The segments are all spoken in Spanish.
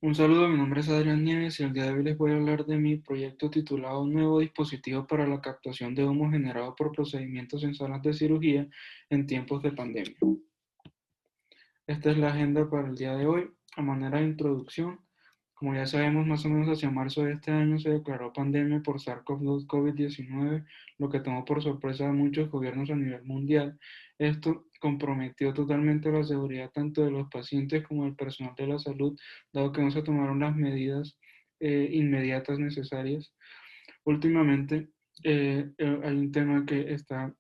Un saludo, mi nombre es Adrián Nieves y el día de hoy les voy a hablar de mi proyecto titulado Un nuevo dispositivo para la captación de humo generado por procedimientos en salas de cirugía en tiempos de pandemia. Esta es la agenda para el día de hoy. A manera de introducción, como ya sabemos, más o menos hacia marzo de este año se declaró pandemia por SARS-CoV-2 COVID-19, lo que tomó por sorpresa a muchos gobiernos a nivel mundial. Esto comprometió totalmente la seguridad tanto de los pacientes como del personal de la salud, dado que no se tomaron las medidas inmediatas necesarias. Últimamente hay un tema que está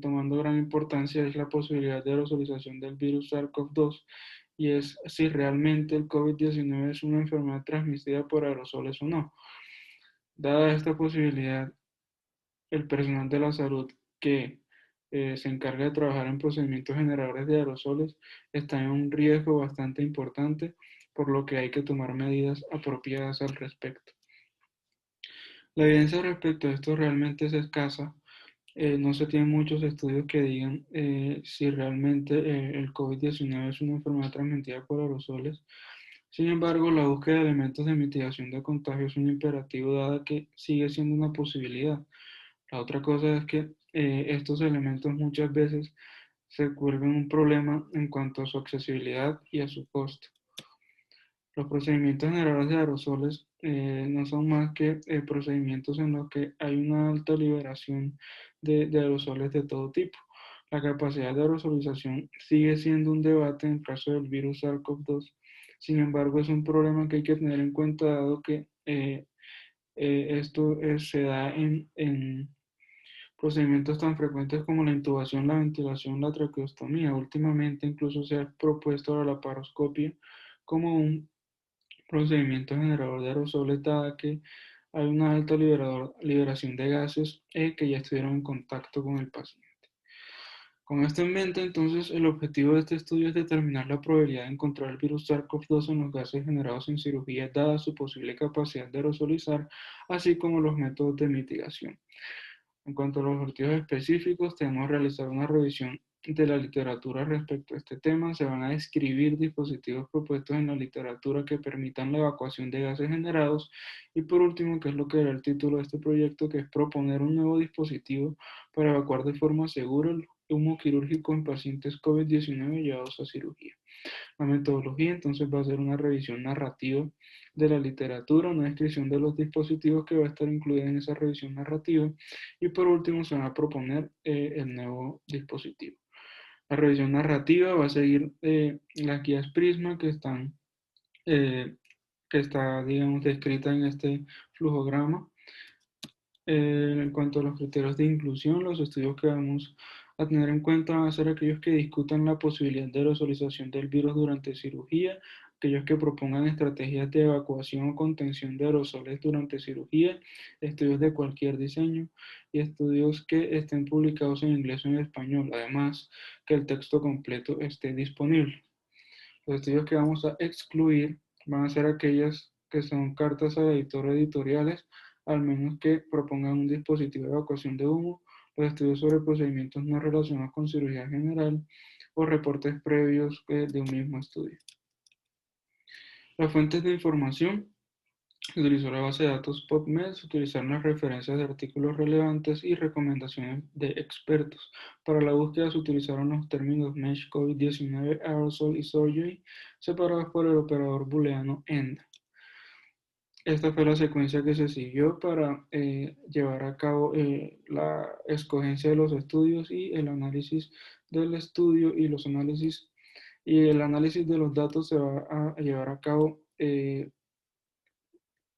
tomando gran importancia, es la posibilidad de aerosolización del virus SARS-CoV-2 y es si realmente el COVID-19 es una enfermedad transmitida por aerosoles o no. Dada esta posibilidad, el personal de la salud que se encarga de trabajar en procedimientos generadores de aerosoles está en un riesgo bastante importante, por lo que hay que tomar medidas apropiadas al respecto. La evidencia respecto a esto realmente es escasa. No se tienen muchos estudios que digan si realmente el COVID-19 es una enfermedad transmitida por aerosoles. Sin embargo, la búsqueda de elementos de mitigación de contagio es un imperativo dada que sigue siendo una posibilidad. La otra cosa es que estos elementos muchas veces se vuelven un problema en cuanto a su accesibilidad y a su costo. Los procedimientos generadores de aerosoles no son más que procedimientos en los que hay una alta liberación de aerosoles de todo tipo. La capacidad de aerosolización sigue siendo un debate en caso del virus SARS-CoV-2. Sin embargo, es un problema que hay que tener en cuenta dado que esto se da en procedimientos tan frecuentes como la intubación, la ventilación, la traqueostomía. Últimamente incluso se ha propuesto la laparoscopia como un procedimiento generador de aerosoles, dada que hay una alta liberación de gases que ya estuvieron en contacto con el paciente. Con esto en mente, entonces, el objetivo de este estudio es determinar la probabilidad de encontrar el virus SARS-CoV-2 en los gases generados en cirugía, dada su posible capacidad de aerosolizar, así como los métodos de mitigación. En cuanto a los objetivos específicos, tenemos que realizar una revisión de la literatura respecto a este tema. Se van a describir dispositivos propuestos en la literatura que permitan la evacuación de gases generados. Y por último, que es lo que era el título de este proyecto, que es proponer un nuevo dispositivo para evacuar de forma segura el humo quirúrgico en pacientes COVID-19 llevados a cirugía. La metodología entonces va a ser una revisión narrativa de la literatura, una descripción de los dispositivos que va a estar incluida en esa revisión narrativa y por último se va a proponer el nuevo dispositivo. La revisión narrativa va a seguir las guías Prisma eh, que está, digamos, descrita en este flujograma. En cuanto a los criterios de inclusión, los estudios que vamos a tener en cuenta van a ser aquellos que discutan la posibilidad de aerosolización del virus durante cirugía, aquellos que propongan estrategias de evacuación o contención de aerosoles durante cirugía, estudios de cualquier diseño y estudios que estén publicados en inglés o en español, además que el texto completo esté disponible. Los estudios que vamos a excluir van a ser aquellas que son cartas al editor editoriales, al menos que propongan un dispositivo de evacuación de humo, los estudios sobre procedimientos no relacionados con cirugía general o reportes previos de un mismo estudio. Las fuentes de información: se utilizó la base de datos PubMed, se utilizaron las referencias de artículos relevantes y recomendaciones de expertos. Para la búsqueda se utilizaron los términos MESH, COVID-19, aerosol y surgery, separados por el operador booleano AND. Esta fue la secuencia que se siguió para llevar a cabo la escogencia de los estudios y el análisis del estudio y los análisis y el análisis de los datos se va a llevar a cabo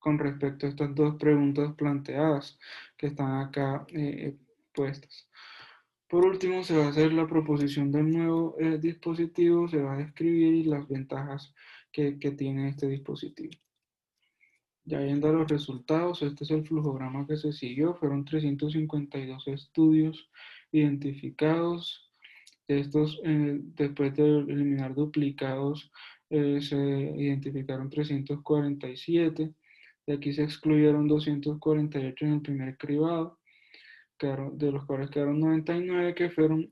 con respecto a estas dos preguntas planteadas que están acá puestas. Por último, se va a hacer la proposición del nuevo dispositivo, se va a describir las ventajas que tiene este dispositivo. Ya viendo los resultados, este es el flujograma que se siguió, fueron 352 estudios identificados. Estos, después de eliminar duplicados, se identificaron 347. De aquí se excluyeron 248 en el primer cribado. de los cuales quedaron 99 que fueron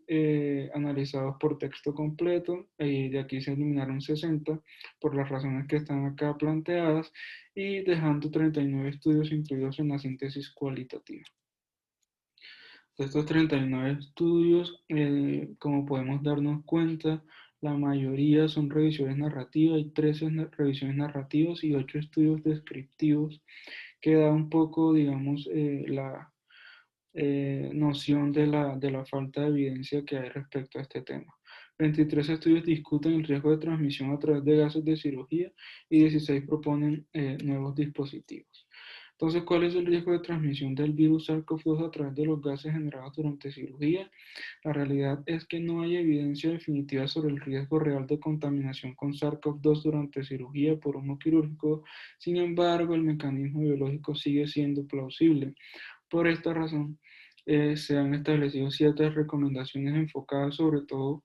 analizados por texto completo, y de aquí se eliminaron 60 por las razones que están acá planteadas, y dejando 39 estudios incluidos en la síntesis cualitativa. De estos 39 estudios, como podemos darnos cuenta, la mayoría son revisiones narrativas, hay 13 revisiones narrativas y 8 estudios descriptivos, que da un poco, digamos, la noción de la falta de evidencia que hay respecto a este tema. 23 estudios discuten el riesgo de transmisión a través de gases de cirugía y 16 proponen nuevos dispositivos. Entonces, ¿cuál es el riesgo de transmisión del virus SARS-CoV-2 a través de los gases generados durante cirugía? La realidad es que no hay evidencia definitiva sobre el riesgo real de contaminación con SARS-CoV-2 durante cirugía por humo quirúrgico. Sin embargo, el mecanismo biológico sigue siendo plausible. Por esta razón, se han establecido ciertas recomendaciones enfocadas sobre todo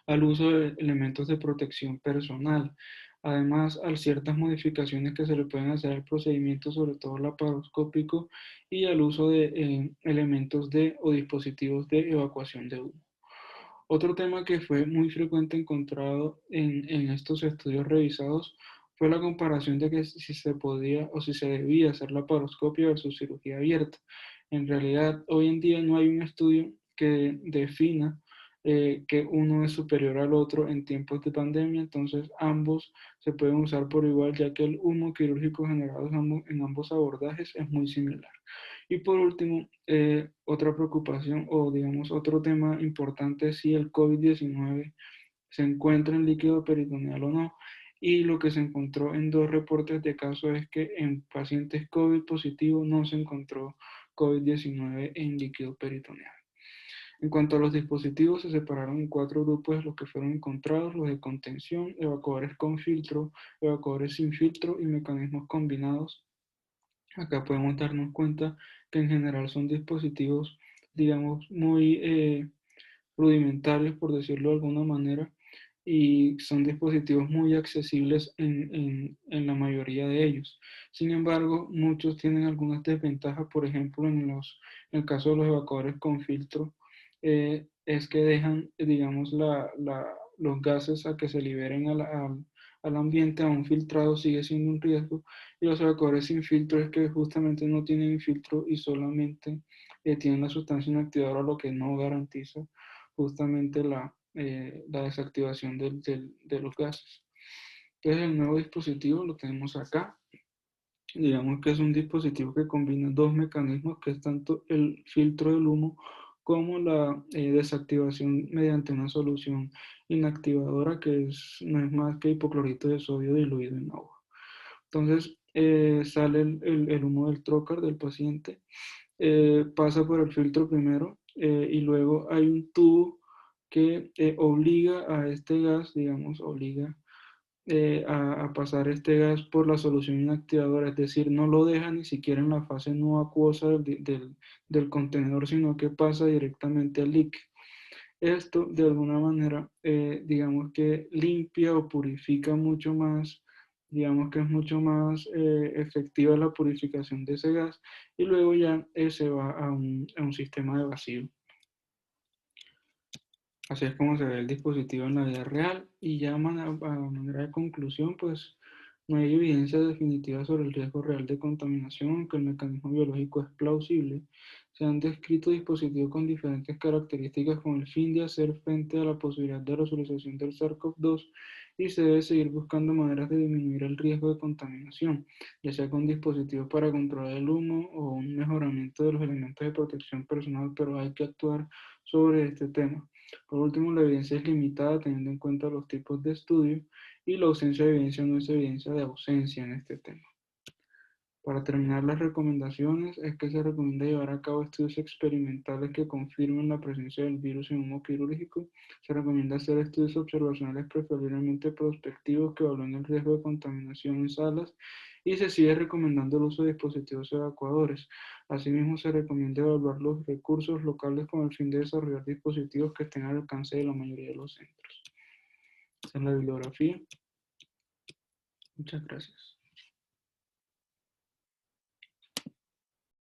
al uso de elementos de protección personal. Además, a ciertas modificaciones que se le pueden hacer al procedimiento, sobre todo laparoscópico, y al uso de elementos de o dispositivos de evacuación de humo. Otro tema que fue muy frecuente encontrado en estos estudios revisados fue la comparación de que si se podía o si se debía hacer laparoscopia versus cirugía abierta. En realidad, hoy en día no hay un estudio que defina que uno es superior al otro en tiempos de pandemia, entonces ambos se pueden usar por igual, ya que el humo quirúrgico generado en ambos abordajes es muy similar. Y por último, otra preocupación o digamos otro tema importante es si el COVID-19 se encuentra en líquido peritoneal o no. Y lo que se encontró en 2 reportes de casos es que en pacientes COVID positivos no se encontró COVID-19 en líquido peritoneal. En cuanto a los dispositivos, se separaron en 4 grupos los que fueron encontrados: los de contención, evacuadores con filtro, evacuadores sin filtro y mecanismos combinados. Acá podemos darnos cuenta que en general son dispositivos, digamos, muy rudimentarios, por decirlo de alguna manera, y son dispositivos muy accesibles en la mayoría de ellos. Sin embargo, muchos tienen algunas desventajas. Por ejemplo, en el caso de los evacuadores con filtro, es que dejan, digamos, los gases a que se liberen al ambiente. A un filtrado sigue siendo un riesgo, y los evacuadores sin filtro es que justamente no tienen filtro y solamente tienen la sustancia inactivadora, lo que no garantiza justamente la desactivación de los gases. Entonces el nuevo dispositivo lo tenemos acá. Digamos que es un dispositivo que combina 2 mecanismos, que es tanto el filtro del humo como la desactivación mediante una solución inactivadora, que no es más que hipoclorito de sodio diluido en agua. Entonces sale el humo del trocar del paciente, pasa por el filtro primero, y luego hay un tubo que obliga a este gas, digamos, obliga a pasar este gas por la solución inactivadora, es decir, no lo deja ni siquiera en la fase no acuosa del contenedor, sino que pasa directamente al líquido. Esto, de alguna manera, digamos que limpia o purifica mucho más, digamos que es mucho más efectiva la purificación de ese gas, y luego ya se va a un sistema de vacío. Así es como se ve el dispositivo en la vida real, y ya a manera de conclusión, pues no hay evidencia definitiva sobre el riesgo real de contaminación, aunque el mecanismo biológico es plausible. Se han descrito dispositivos con diferentes características con el fin de hacer frente a la posibilidad de resolución del SARS-CoV-2, y se debe seguir buscando maneras de disminuir el riesgo de contaminación, ya sea con dispositivos para controlar el humo o un mejoramiento de los elementos de protección personal, pero hay que actuar sobre este tema. Por último, la evidencia es limitada teniendo en cuenta los tipos de estudio, y la ausencia de evidencia no es evidencia de ausencia en este tema. Para terminar, las recomendaciones es que se recomienda llevar a cabo estudios experimentales que confirmen la presencia del virus en humo quirúrgico. Se recomienda hacer estudios observacionales preferiblemente prospectivos que evalúen el riesgo de contaminación en salas, y se sigue recomendando el uso de dispositivos evacuadores. Asimismo, se recomienda evaluar los recursos locales con el fin de desarrollar dispositivos que estén al alcance de la mayoría de los centros. Esa es la bibliografía. Muchas gracias.